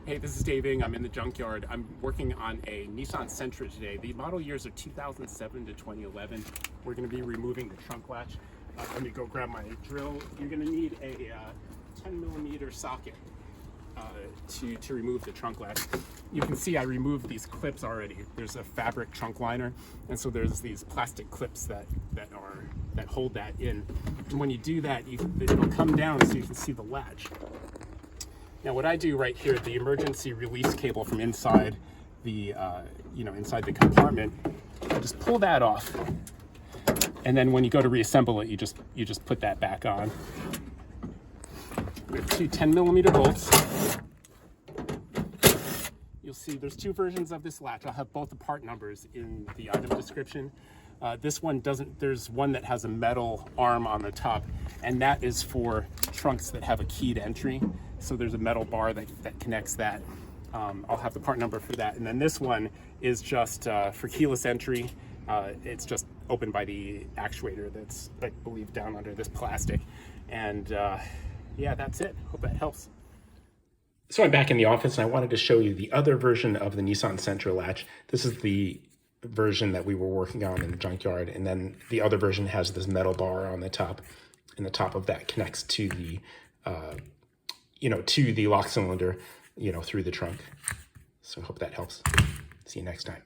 Hey, this is Daving. I'm in the junkyard. I'm working on a Nissan Sentra today. The model years are 2007 to 2011. We're going to be removing the trunk latch. Let me go grab my drill. You're going to need a 10mm socket to remove the trunk latch. You can see I removed these clips already. There's a fabric trunk liner, and so there's these plastic clips that hold that in. And when you do that, it'll come down so you can see the latch. Now, what I do right here, the emergency release cable from inside the inside the compartment, I just pull that off, and then when you go to reassemble it, you just put that back on. We have two 10mm bolts. You'll see there's two versions of this latch. I'll have both the part numbers in the item description. This one doesn't. There's one that has a metal arm on the top, and that is for trunks that have a keyed entry. So there's a metal bar that connects that. I'll have the part number for that. And then this one is just for keyless entry. It's just opened by the actuator that's, I believe, down under this plastic. And yeah, that's it. Hope that helps. So I'm back in the office, and I wanted to show you the other version of the Nissan Sentra latch. This is the version that we were working on in the junkyard, and then the other version has this metal bar on the top, and the top of that connects to the to the lock cylinder, through the trunk. So I hope that helps. See you next time.